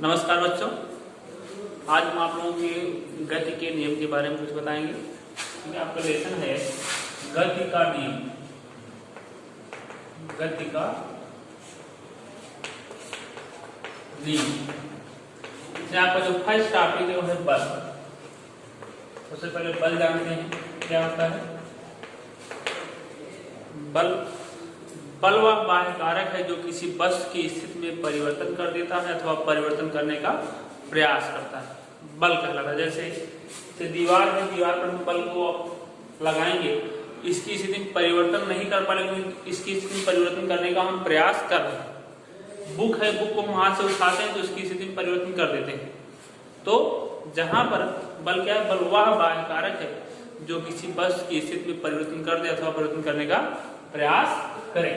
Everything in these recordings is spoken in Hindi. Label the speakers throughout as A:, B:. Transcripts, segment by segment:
A: नमस्कार बच्चों, आज हम आप लोगों के गति के नियम के बारे में कुछ बताएंगे। क्योंकि आपका लेसन है गति का नियम। गति का नियम इसमें आपका जो फर्स्ट टॉपिक है वो है बल। सबसे पहले बल जानते हैं क्या होता है। बल वह बाह्य कारक है जो किसी वस्तु की स्थिति में परिवर्तन कर देता है अथवा परिवर्तन करने का प्रयास करता है, बल कहलाता है। जैसे दीवार है, दीवार पर हम बल को लगाएंगे, इसकी स्थिति में परिवर्तन नहीं कर पा रहे, इसकी स्थिति में परिवर्तन करने का हम प्रयास कर रहे हैं। बुक है, बुक को हम हाथ से उठाते हैं तो इसकी स्थिति में परिवर्तन कर देते हैं। तो जहां पर बल क्या है, बल वह बाह्य कारक है जो किसी वस्तु की स्थिति में परिवर्तन कर दे अथवा परिवर्तन करने का प्रयास करें।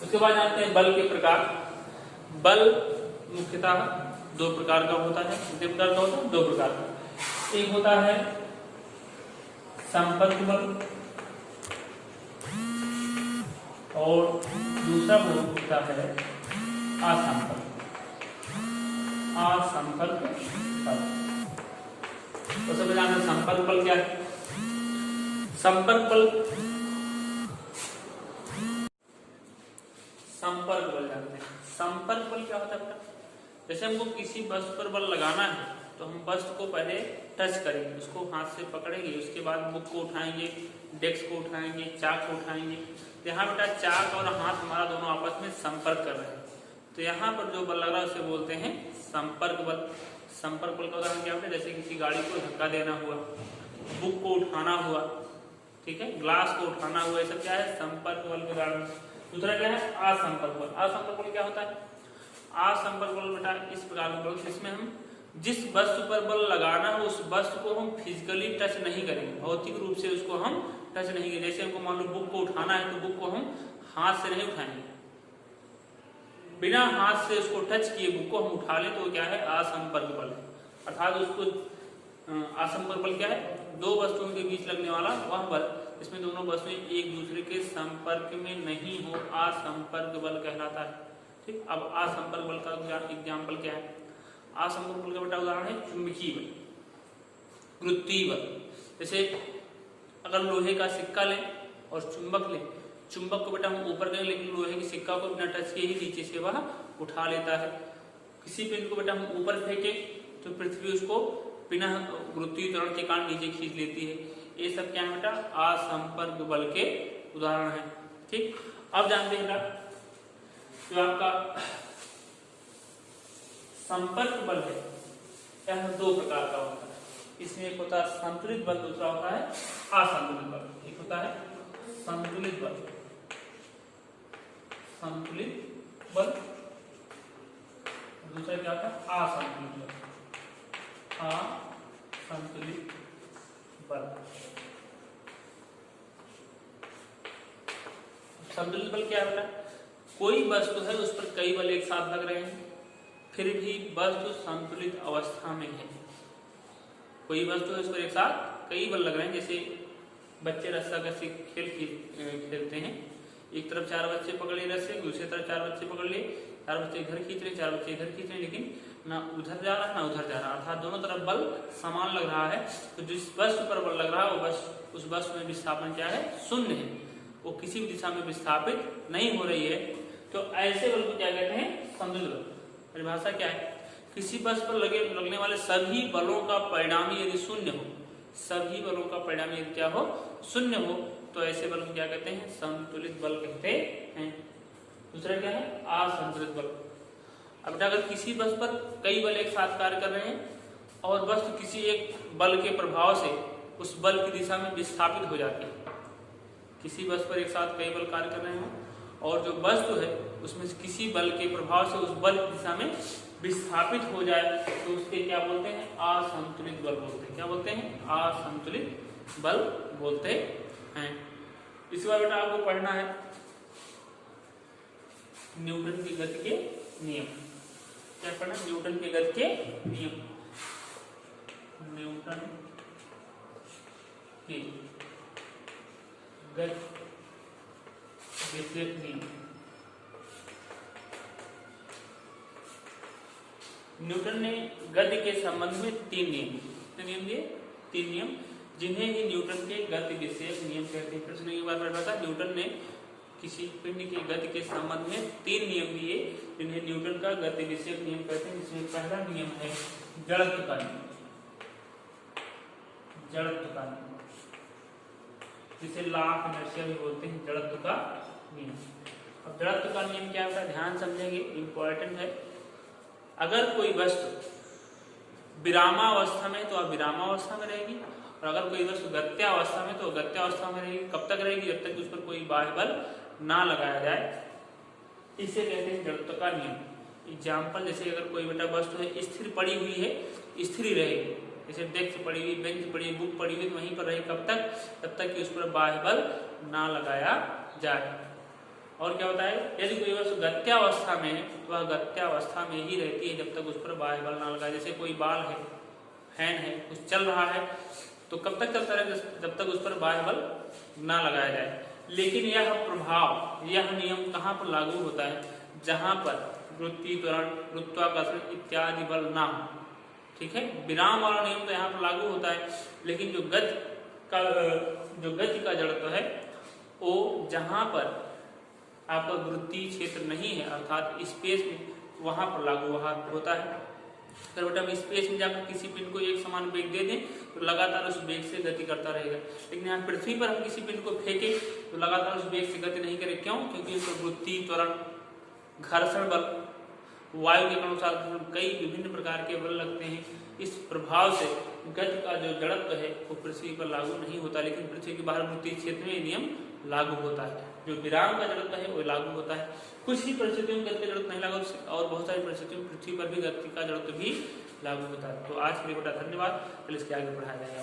A: उसके बाद जानते हैं बल के प्रकार। बल मुख्यतः दो प्रकार का होता है। कितने प्रकार का होता है? दो प्रकार का। एक होता है संपर्क बल और दूसरा बल होता है असंपर्क बल। तो सबसे जानते हैं संपर्क बल क्या है। संपर्क बल जानते हैं। संपर्क बल क्या होता है? जैसे हमको किसी वस्तु पर बल लगाना है तो हम वस्तु को पहले टच करेंगे, उसको हाथ से पकड़ेंगे, उसके बाद बुक को उठाएंगे, डेस्क को उठाएंगे, चाक को उठाएंगे। तो यहाँ बेटा चाक और हाथ हमारा दोनों आपस में संपर्क कर रहे हैं, तो यहाँ पर जो बल लग रहा है उसे बोलते हैं संपर्क बल। संपर्क बल का उदाहरण क्या होता है? जैसे किसी गाड़ी को धक्का देना हुआ, बुक को उठाना हुआ, ठीक है, ग्लास को उठाना हुआ, ये सब क्या है? संपर्क बल के उदाहरण। दूसरा क्या है? असंपर्क बल। असंपर्क बल क्या होता है? असंपर्क बल बेटा इस प्रकार का बल जिसमें हम जिस वस्तु पर बल लगाना है उस वस्तु को हम फिजिकली टच नहीं करेंगे, भौतिक रूप से उसको हम टच नहीं करेंगे। जैसे हमको मान लो बुक को उठाना है तो बुक को हम हाथ से नहीं उठाएंगे, बिना हाथ से उसको टच किए बुक को हम उठा लें तो क्या है? असंपर्क बल है। अर्थात उसको असंपर्क बल क्या है? दो वस्तुओं के बीच लगने वाला वह बल इसमें दोनों वस्तुएं एक दूसरे के संपर्क में नहीं हो, असंपर्क बल कहलाता है। ठीक, अब असंपर्क बल का एग्जाम्पल क्या है? असंपर्क बल का बेटा उदाहरण है चुंबकीय बल, गुरुत्वीय बल। जैसे अगर लोहे का सिक्का लें और चुंबक लें, चुंबक को बेटा हम ऊपर करें लेकिन लोहे के सिक्का को बिना टच किए ही नीचे से वह उठा लेता है। किसी पिंड को बेटा हम ऊपर फेंके तो पृथ्वी उसको बिना गुरुत्वीय त्वरण के कारण नीचे खींच लेती है। ये सब क्या है बेटा? असंपर्क बल के उदाहरण है। ठीक, अब जानते हैं बेटा जो आपका संपर्क बल है यह दो प्रकार का होता है। इसमें एक होता है संतुलित बल, दूसरा होता है असंतुलित बल। एक होता है संतुलित बल, दूसरा क्या होता है? असंतुलित बल। संतुलित बल क्या है बेटा? कोई वस्तु है उस पर कई बल एक साथ लग रहे हैं फिर भी वस्तु संतुलित अवस्था में है। कोई वस्तु है उस पर एक साथ कई बल लग रहे हैं। जैसे बच्चे रस्साकशी खेल खेलते हैं, एक तरफ चार बच्चे पकड़ लिए रस्से, दूसरी तरफ चार बच्चे पकड़ लिए, चार बच्चे इधर खींच रहे, चार बच्चे इधर खींच रहे, लेकिन ना उधर जा रहा ना उधर जा रहा, अर्थात दोनों तरफ बल समान लग रहा है। तो जिस वस्तु पर बल लग रहा है वो उस वस्तु में विस्थापन क्या है? शून्य है, वो किसी भी दिशा में विस्थापित नहीं हो रही है। तो ऐसे बल को क्या कहते हैं? संतुलित बल। परिभाषा क्या है? किसी वस्तु पर लगने वाले सभी बलों का परिणामी यदि शून्य हो, सभी बलों का परिणामी यदि क्या हो? शून्य हो, तो ऐसे बल को क्या कहते हैं? संतुलित बल कहते हैं। दूसरा क्या है? असंतुलित बल। अब अगर किसी वस्तु पर कई बल एक साथ कार्य कर रहे हैं और वस्तु किसी एक बल के प्रभाव से उस बल की दिशा में विस्थापित हो जाती है, किसी वस्तु पर एक साथ कई बल कार्य कर रहे हैं और जो वस्तु है उसमें किसी बल के प्रभाव से उस बल की दिशा में विस्थापित हो जाए तो उसके क्या बोलते हैं? असंतुलित बल बोलते हैं। क्या बोलते हैं? असंतुलित बल बोलते हैं। इसके बाद बेटा आपको पढ़ना है न्यूटन की गति के नियम। क्या पढ़ना? न्यूटन की गति के नियम। न्यूटन की गति विशेष नियम। न्यूटन ने गति के संबंध में 3 नियम दिए, 3 नियम, जिन्हें ही न्यूटन के गति विषयक नियम कहते हैं। प्रश्न एक बार पढ़ रहा था, न्यूटन ने किसी पिंड की गति के संबंध में 3 नियम दिए, जिन्हें न्यूटन का गति विषयक नियम कहते हैं। जिसमें पहला नियम है जड़त्व का नियम, जड़त्व का नियम, जिसे लॉ ऑफ इनर्शिया भी बोलते हैं, जड़त्व का नियम। अब जड़त्व का नियम क्या होता है, ध्यान समझेंगे, इंपॉर्टेंट है। अगर कोई वस्तु विरामावस्था में तो विरामावस्था में रहेगी, और अगर कोई वस्तु गत्यावस्था में तो गत्यावस्था में रहेगी। कब तक रहेगी, जब तक उस पर कोई बाह्य बल ना लगाया जाए। इसे कहते हैं जड़त्व का नियम। एग्जाम्पल, जैसे अगर कोई बेटा वस्तु है स्थिर पड़ी हुई है, स्थिर रहेगी, जैसे डेस्क पड़ी हुई, बेंच पड़ी हुई, बुक पड़ी हुई, तो वहीं पर रहेगी। कब तक, तब तक कि उस पर बाह्य बल ना लगाया जाए। और क्या होता है, यदि कोई वस्तु गत्यावस्था में है तो वह गत्यावस्था में ही रहती है, जब तक उस पर बाह्य बल ना लगाए। जैसे कोई बाल है, फैन है, कुछ चल रहा है, तो कब तक चलता रहेगा, जब तक उस पर बाह्य बल ना लगाया जाए। लेकिन यह प्रभाव, यह नियम कहाँ पर लागू होता है, जहां पर वृत्ति, त्वरण, गुरुत्वाकर्षण इत्यादि बल ना हो। ठीक है, विराम वाला नियम तो यहाँ पर लागू होता है, लेकिन जो गति का जड़त्व है वो जहां पर आपका गुरुत्वीय क्षेत्र नहीं है, अर्थात स्पेस में, वहां पर लागू होता है। अगर बेटा हम स्पेस में जाकर किसी पिंड को एक समान वेग दे दें तो लगातार उस वेग से गति करता रहेगा। लेकिन यहाँ पृथ्वी पर हम किसी पिंड को फेंकें तो लगातार उस वेग से गति नहीं करे। क्यों, क्योंकि उसको गुरुत्वीय त्वरण, घर्षण बल, वायु के अनुसार कई विभिन्न प्रकार के बल लगते हैं। इस प्रभाव से गति का जो जड़त्व है वो पृथ्वी पर लागू नहीं होता, लेकिन पृथ्वी के बाहर गुरुत्वीय क्षेत्र में नियम लागू होता है। जो विराम का जड़त्व है वो लागू होता है। कुछ ही परिस्थितियों में गति का जड़त्व नहीं लागू, और बहुत सारी परिस्थितियों में पृथ्वी पर भी गति का जड़त्व भी लागू होता है। तो आज के लिए बेटा धन्यवाद, कल इसके आगे पढ़ाया जाएगा।